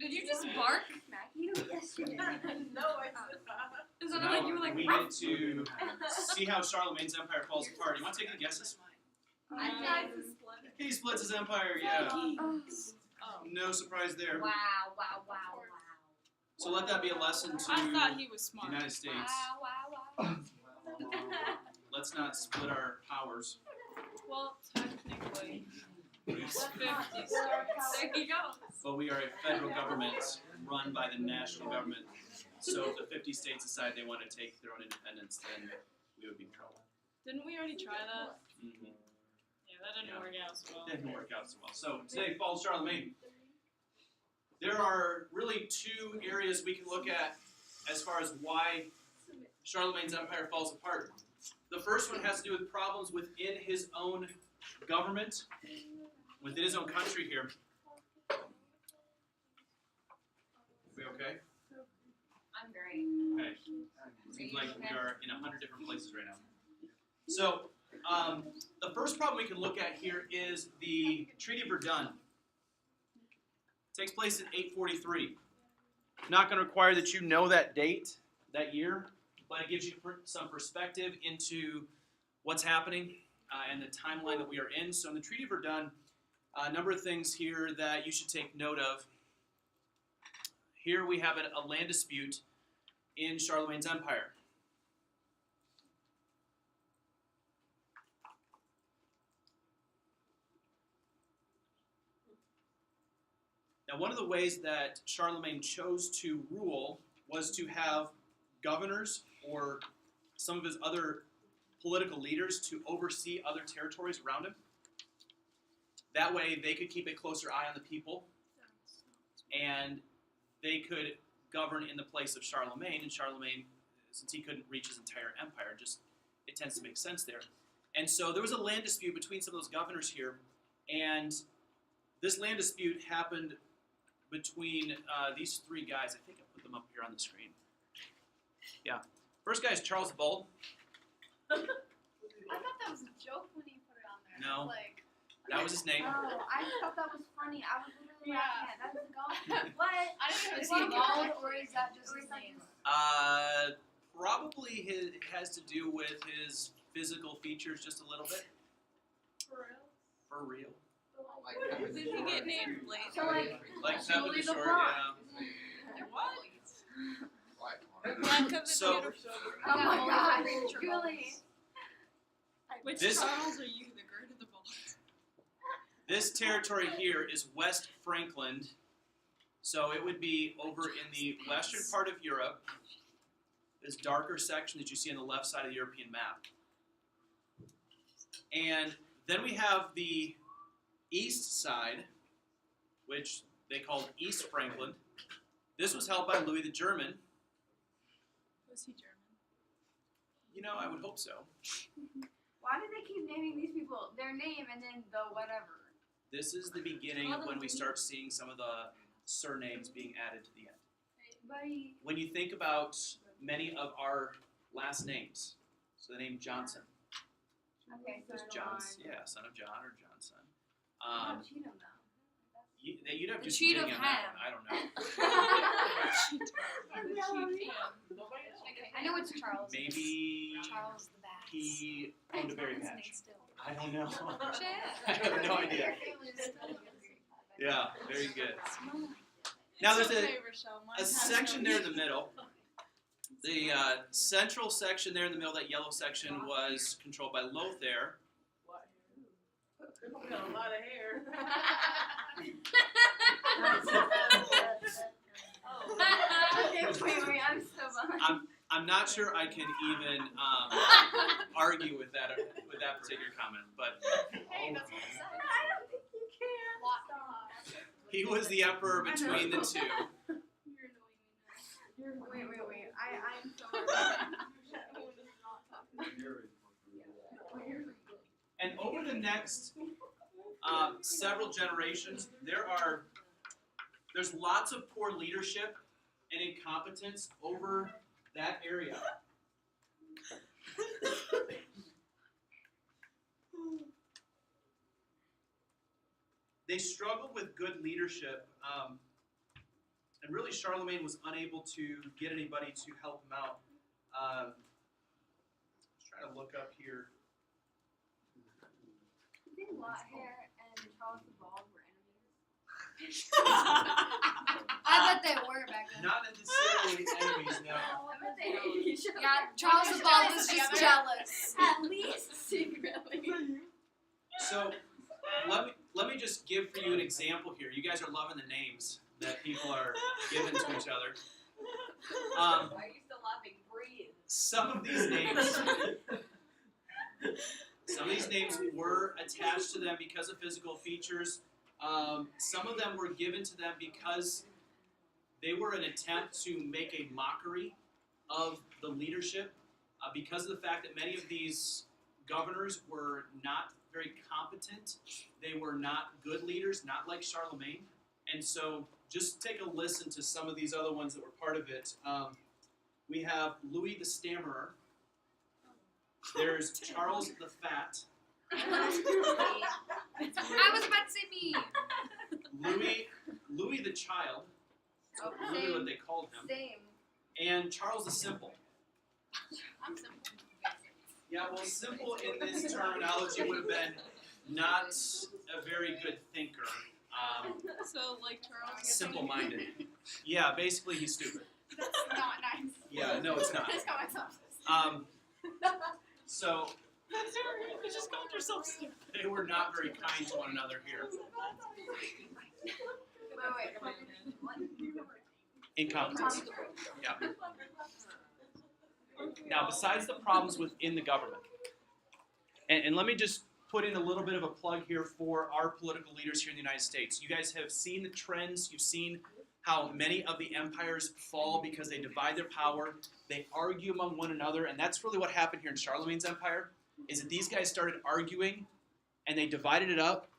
Did you just bark? Yes, you did. No, I did not. It So sounded now like you were like, we "Ruff." get to see how Charlemagne's empire falls apart. You want to take any guesses? He splits his empire, yeah. Oh. No surprise there. Wow. So let that be a lesson to I thought he was the smart. United States. Wow. Let's not split our powers. Well, technically, it's 50 states. There you go. But we are a federal government run by the national government. So if the 50 states decide they want to take their own independence, then we would be in trouble. Didn't we already try that? Mm-hmm. Yeah, that didn't work out so well. Didn't work out so well. So today falls Charlemagne. There are really two areas we can look at as far as why Charlemagne's empire falls apart. The first one has to do with problems within his own government, within his own country here. We okay? I'm great. Okay. Seems like we are in 100 different places right now. So, the first problem we can look at here is the Treaty of Verdun. It takes place in 843. Not going to require that you know that date, that year, but it gives you some perspective into what's happening and the timeline that we are in. So in the Treaty of Verdun, a number of things here that you should take note of. Here we have a land dispute in Charlemagne's empire. Now, one of the ways that Charlemagne chose to rule was to have governors or some of his other political leaders to oversee other territories around him. That way, they could keep a closer eye on the people, and they could govern in the place of Charlemagne. And Charlemagne, since he couldn't reach his entire empire, it tends to make sense there. And so there was a land dispute between some of those governors here, and this land dispute happened between these three guys. I think I put them up here on the screen. Yeah. First guy is Charles the Bold. I thought that was a joke when he put it on there. No. Like, That was his name. Oh, I thought that was funny. I was literally Yeah. laughing at that. That's a god. What? I didn't know Is it he was bald, bald or is that just his name? Probably it has to do with his physical features just a little bit. For real? For real. Did he get named later? So, like Pepper Julie the the Short, Blonde. yeah. What? Yeah, because it's So- beautiful. Oh my Yeah, gosh, premature Julie. Which This- Charles are you, the great or the bold? This territory here is West Frankland, so it would be over in the western part of Europe, this darker section that you see on the left side of the European map. And then we have the east side, which they called East Frankland. This was held by Louis the German. Was he German? You know, I would hope so. Why do they keep naming these people their name and then the whatever? This is the beginning of when we start seeing some of the surnames being added to the end. Buddy. When you think about many of our last names, so the name Johnson, Okay, so there's Johnson, yeah, son of John or Johnson. Cheatham though. You'd have The to cheat dig of on that Ham. one. I don't know. I know it's Charles. Maybe Charles the Bass. he owned a berry patch. Still. I don't know. Shit. I have no idea. Yeah, very good. Now there's a section there in the middle. The central section there in the middle, that yellow section, was controlled by Lothair. Got a lot of hair. Okay, wait, I'm so behind. I'm not sure I can even argue with that particular comment, but Hey, that's what I said. I don't think you can. Stop. he was the emperor between the two. You're annoying me. Wait. I'm so And over the next several generations, there's lots of poor leadership and incompetence over that area. They struggled with good leadership And really, Charlemagne was unable to get anybody to help him out. Let's try to look up here. You think Lothair and Charles the Bald were enemies? I bet they were back then. Not necessarily enemies, no. I bet they hate each other. Yeah, Charles the Bald was just jealous. At least secretly. So let me just give for you an example here. You guys are loving the names that people are giving to each other. Why are you still laughing? Breathe. Some of these names were attached to them because of physical features. Some of them were given to them because they were an attempt to make a mockery of the leadership, because of the fact that many of these governors were not very competent. They were not good leaders, not like Charlemagne. And so just take a listen to some of these other ones that were part of it. We have Louis the Stammerer. There's Charles the Fat. I was about to say me. Louis the Child. Oh, Really what they called him. Same. And Charles the Simple. I'm simple. Yeah, well, simple in this terminology would have been not a very good thinker. So like Charles. Simple-minded. Yeah, basically he's stupid. That's not nice. Yeah, no, it's not. That's how myself. So You just called yourself stupid. they were not very kind to one another here. Wait. Incompetence. Yeah. Now, besides the problems within the government, and let me just put in a little bit of a plug here for our political leaders here in the United States. You guys have seen the trends. You've seen how many of the empires fall because they divide their power. They argue among one another, and that's really what happened here in Charlemagne's empire, is that these guys started arguing, and they divided it up.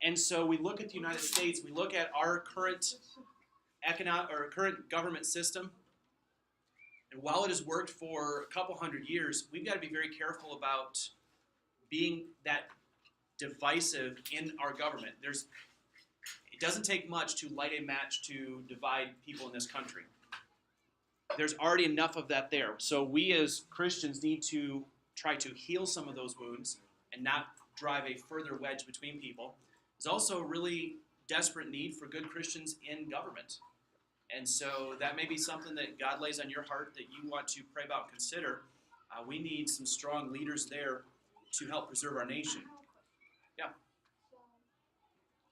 And so we look at the United States, we look at our current current government system, and while it has worked for a couple hundred years, we've got to be very careful about being that divisive in our government. It doesn't take much to light a match to divide people in this country. There's already enough of that there. So we as Christians need to try to heal some of those wounds and not drive a further wedge between people. There's also a really desperate need for good Christians in government. And so that may be something that God lays on your heart that you want to pray about and consider. We need some strong leaders there to help preserve our nation. Yeah. So,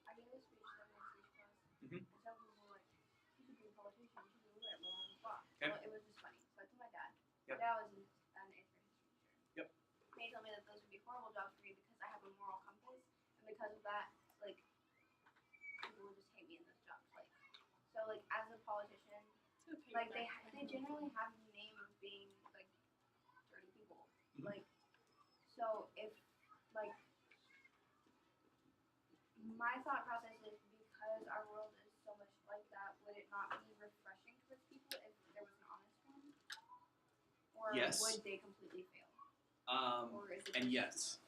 I gave a speech that in Mhm. speech class, and some people were like, you should be a politician, you should do it, blah, blah, blah. Okay. Well, it was just funny. So I told my dad. Yep. My dad was an 8th grade teacher. Yep. And he told me that those would be horrible jobs for me because I have a moral compass, and because of that, like, people would just hate me in those jobs. So as a politician, like they generally have the name of being like dirty people. Mhm. Like, so if like my thought process is because our world is so much like that, would it not be refreshing towards people if there was an honest one? Or Yes. would they completely fail? Or is it And just- yes.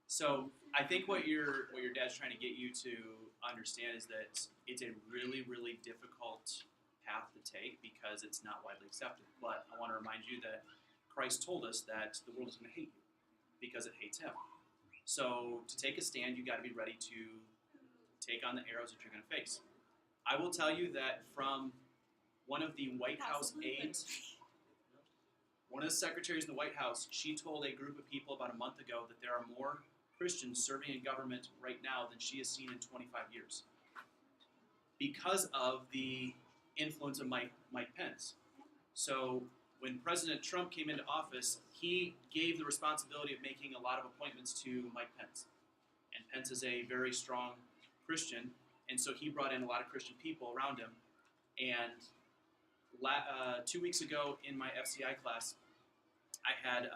So I think what your dad's trying to get you to understand is that it's a really, really difficult path to take because it's not widely accepted. But I want to remind you that Christ told us that the world is going to hate you because it hates him. So to take a stand, you've got to be ready to take on the arrows that you're going to face. I will tell you that from one of the White House aides, one of the secretaries in the White House, she told a group of people about a month ago that there are more Christians serving in government right now than she has seen in 25 years because of the influence of Mike Pence. So when President Trump came into office, he gave the responsibility of making a lot of appointments to Mike Pence. And Pence is a very strong Christian, and so he brought in a lot of Christian people around him. And 2 weeks ago in my FCI class, I had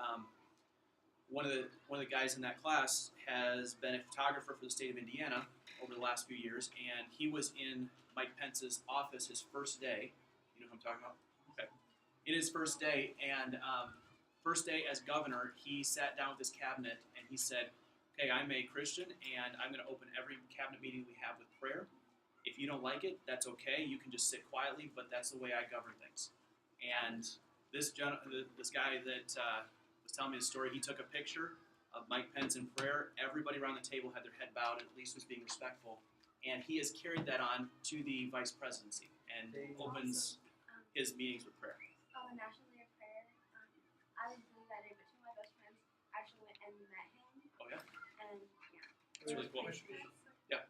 one of the guys in that class has been a photographer for the state of Indiana over the last few years, and he was in Mike Pence's office his first day. You know who I'm talking about? Okay. In his first day, and first day as governor, he sat down with his cabinet and he said, "Okay, I'm a Christian, and I'm going to open every cabinet meeting we have with prayer, If you don't like it, that's okay. You can just sit quietly, but that's the way I govern things. And this guy that was telling me the story, he took a picture of Mike Pence in prayer. Everybody around the table had their head bowed and at least was being respectful. And he has carried that on to the vice presidency and opens his meetings with prayer. Oh, the National Day of Prayer. I was doing that day, but two of my best friends actually went and met him. Oh, yeah? And It's really cool. Yeah.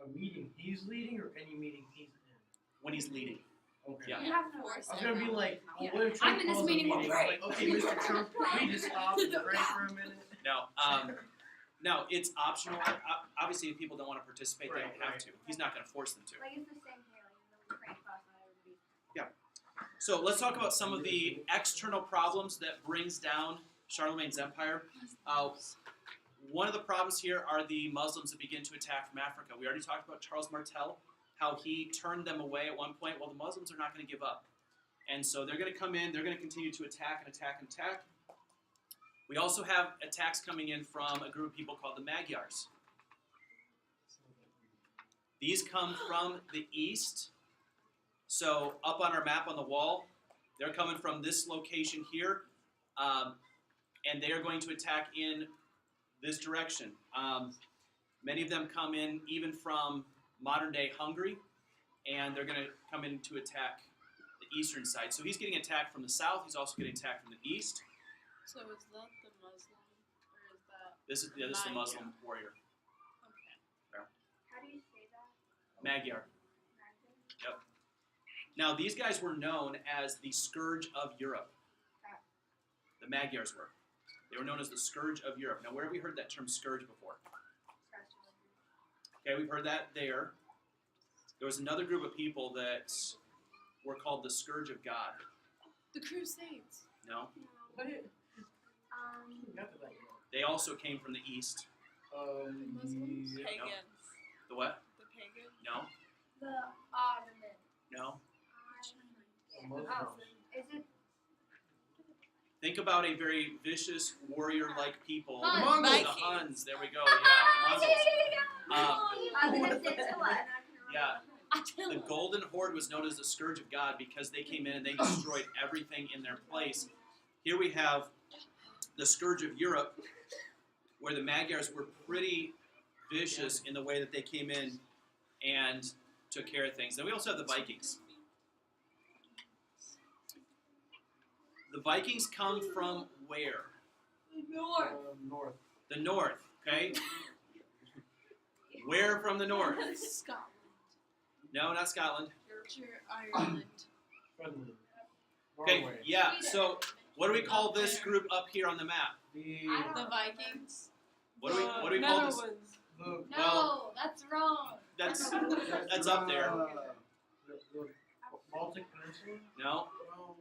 A meeting he's leading or any meeting he's in? When he's leading. Okay. Yeah. you have to Force I was gonna be like, Yeah. what if Trump I'm in this calls a meeting, we'll pray. Like, okay, Mr. Trump, can we just stop and pray for a minute? No, it's optional. Obviously, if people don't want to participate, they don't have to. He's not going to force them to. Like it's the same here. Like the praying class, not everybody's. So let's talk about some of the external problems that brings down Charlemagne's empire. One of the problems here are the Muslims that begin to attack from Africa. We already talked about Charles Martel, how he turned them away at one point. Well, the Muslims are not going to give up. And so they're going to come in, they're going to continue to attack and attack and attack. We also have attacks coming in from a group of people called the Magyars. These come from the east. So up on our map on the wall, they're coming from this location here. And they are going to attack in this direction. Many of them come in even from modern-day Hungary, and they're going to come in to attack the eastern side. So he's getting attacked from the south. He's also getting attacked from the east. So is that the Muslim, or is that This is the Muslim warrior, okay? How do you say that? Magyar. Imagine. Now these guys were known as the scourge of Europe. The Magyars were. They were known as the scourge of Europe. Now where have we heard that term scourge before? Okay, we've heard that there. There was another group of people that were called the scourge of God. The Crusades. No? We got to that yet. They also came from the east. Muslims? Yeah. Pagans. The what? The pagan. No? The Ottoman. No? The Muslims. Oh, is it? Think about a very vicious warrior-like people. Huns. The Vikings. Huns. There we go. Yeah, the Muslims. I was gonna say Attila. Yeah. The Golden Horde was known as the Scourge of God because they came in and they destroyed everything in their place. Here we have the Scourge of Europe, where the Magyars were pretty vicious in the way that they came in and took care of things. Then we also have the Vikings. The Vikings come from where? North. The north, okay? Where from the north? Scotland. No, not Scotland. Yorkshire, Ireland. Friendly. Okay, Norway. yeah, so what do we call this group up here on the map? The The Vikings. What do we call this? the Well, that's wrong. That's up there. the Baltic Peninsula. No, No.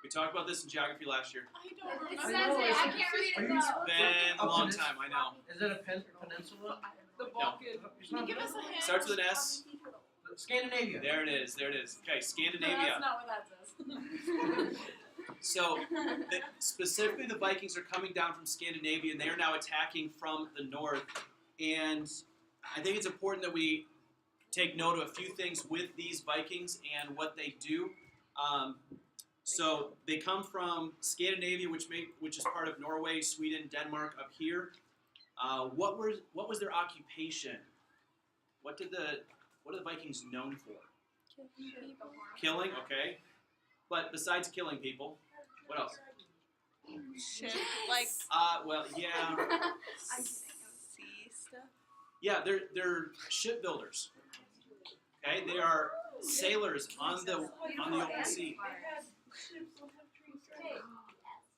we talked about this in geography last year. I don't It remember. says know, it. it's- I can't read are it you- though. Been a Up long to this- time, I know. Is it a peninsula? The Balkans. It's Can you not give us a hint? Starts with an S. Scandinavia. There it is. There it is. Okay, That's Scandinavia. not what that says. So specifically, the Vikings are coming down from Scandinavia, and they are now attacking from the north. And I think it's important that we take note of a few things with these Vikings and what they do. So they come from Scandinavia, which is part of Norway, Sweden, Denmark up here. What was their occupation? What are the Vikings known for? Killing, okay. But besides killing people, what else? Shit. Like Well, yeah, sea stuff. yeah. They're shipbuilders. Okay, they are sailors on the open sea.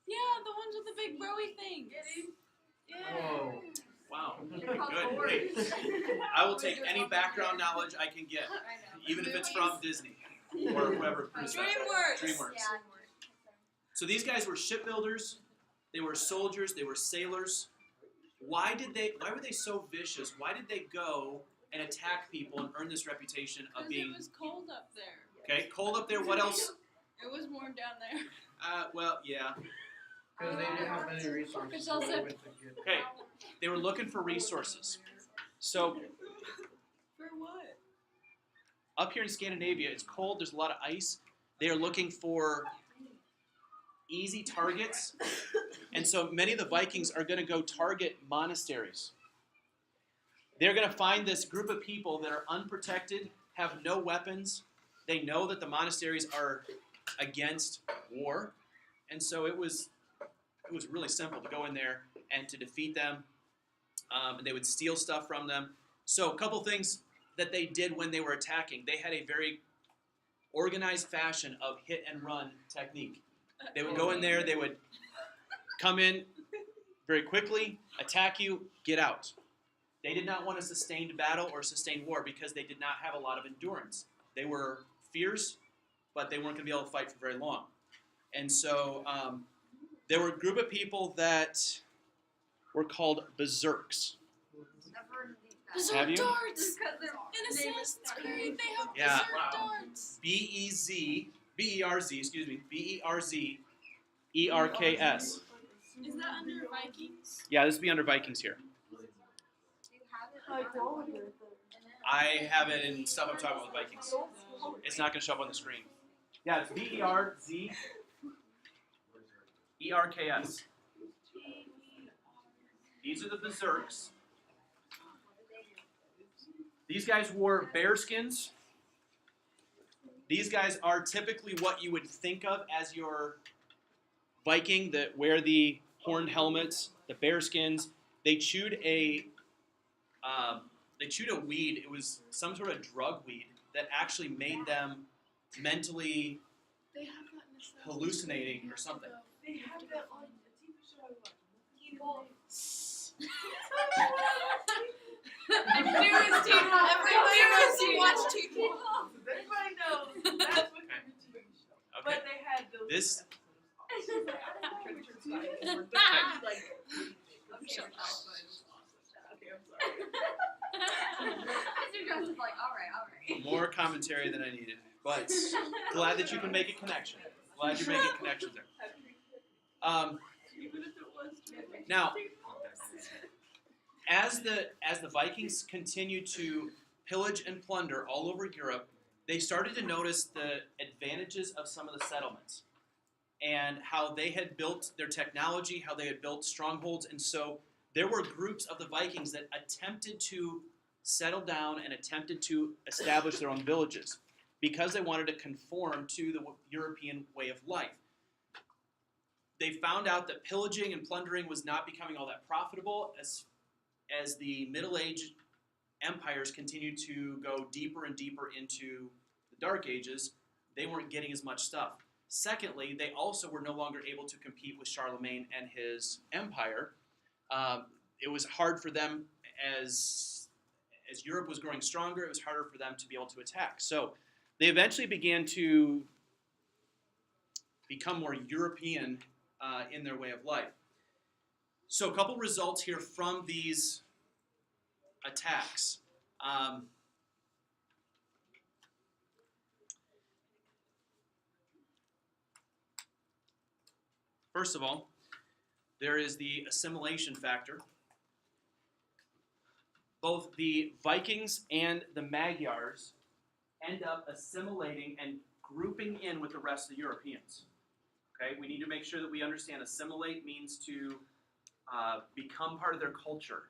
Yeah, the ones with the big rowy things. Yeah. Whoa. Wow, good. Hey, I will take any background knowledge I can get, even if it's from Disney or whoever produced that. DreamWorks. So these guys were shipbuilders, they were soldiers, they were sailors. Why were they so vicious? Why did they go and attack people and earn this reputation of Because being it was cold up there. okay? Cold up there. What else? It was warm down there. Well, yeah. Because they didn't have any resources. It's also- so they went to get- Okay, they were looking for resources. So For what? up here in Scandinavia, it's cold. There's a lot of ice. They are looking for easy targets, and so many of the Vikings are going to go target monasteries. They're going to find this group of people that are unprotected, have no weapons. They know that the monasteries are against war, and so it was really simple to go in there and to defeat them. They would steal stuff from them. So a couple things that they did when they were attacking. They had a very organized fashion of hit and run technique. They would go in there, they would come in very quickly, attack you, get out. They did not want a sustained battle or sustained war because they did not have a lot of endurance. They were fierce, but they weren't going to be able to fight for very long. And so there were a group of people that were called berserks. Never heard of these guys. Have you? Darts. Because they're In Assassin's Creed, they have Yeah. berserk darts. B-E-R-Z, excuse me, B-E-R-Z-E-R-K-S. Is that under Vikings? Yeah, this would be under Vikings here. Do you have it? I have it in stuff I'm talking about with Vikings. It's not going to show up on the screen. Yeah, it's B-E-R-Z E-R-K-S. These are the berserks. These guys wore bear skins. These guys are typically what you would think of as your Viking that wear the horned helmets, the bear skins. They chewed a weed. It was some sort of drug weed that actually made them mentally They have that in Assassin's hallucinating Creed. or something. They have that on the TV show. People. I knew his team. Everybody knows you watch TV. Everybody knows that's what Okay. TV show. Okay. But they had those. This- Mr. Jones is like, all right. More commentary than I needed, but glad that you can make a connection. Glad you're making connections there. Now, as the Vikings continued to pillage and plunder all over Europe, they started to notice the advantages of some of the settlements and how they had built their technology, how they had built strongholds, and so there were groups of the Vikings that attempted to settle down and attempted to establish their own villages because they wanted to conform to the European way of life. They found out that pillaging and plundering was not becoming all that profitable as the Middle Age empires continued to go deeper and deeper into the Dark Ages. They weren't getting as much stuff. Secondly, they also were no longer able to compete with Charlemagne and his empire. It was hard for them as Europe was growing stronger. It was harder for them to be able to attack. So they eventually began to become more European in their way of life. So a couple results here from these attacks. First of all, there is the assimilation factor. Both the Vikings and the Magyars end up assimilating and grouping in with the rest of the Europeans. Okay, we need to make sure that we understand assimilate means to become part of their culture.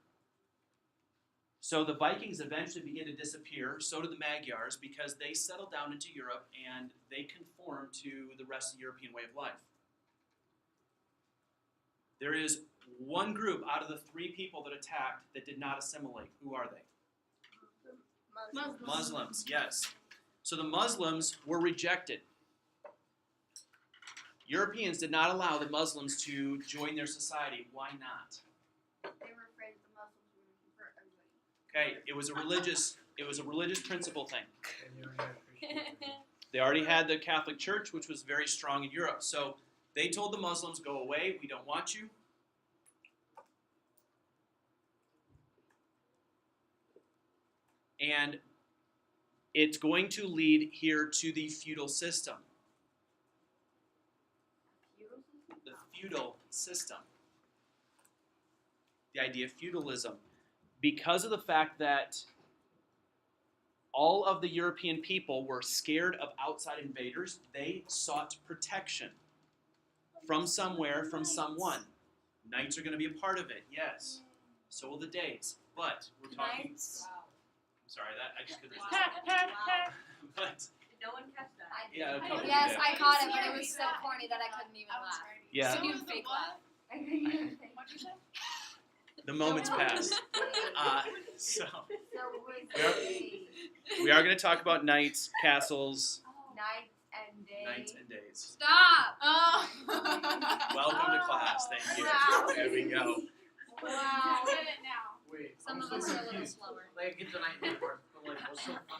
So the Vikings eventually begin to disappear, so do the Magyars, because they settle down into Europe and they conform to the rest of the European way of life. There is one group out of the three people that attacked that did not assimilate. Who are they? Muslims, yes. So the Muslims were rejected. Europeans did not allow the Muslims to join their society. Why not? They were afraid the Muslims were going to convert everybody. Okay, it was a religious principle thing. They already had the Catholic Church, which was very strong in Europe. So they told the Muslims, go away, we don't want you. And it's going to lead here to the feudal system. The feudal system. The idea of feudalism. Because of the fact that all of the European people were scared of outside invaders. They sought protection from somewhere, from someone. Knights are going to be a part of it, yes. So will the days. But we're talking. Nights. I'm sorry, that I just couldn't resist. Wow. But No one catch that. yeah, a couple Yes, did. I caught it, but it was so corny that I couldn't even I was laugh. ready. Yeah. So You was the fake what? I couldn't even think. What'd you say? The moment's passed. So we are we are going to talk about knights, castles, nights and days. knights and days. Stop! Oh. Welcome to class. Thank you. Wow. There we go. Wow. Get it now. Wait, Some I'm of so us are a little confused. slower. Like, get the nightmare part, but like, what's so funny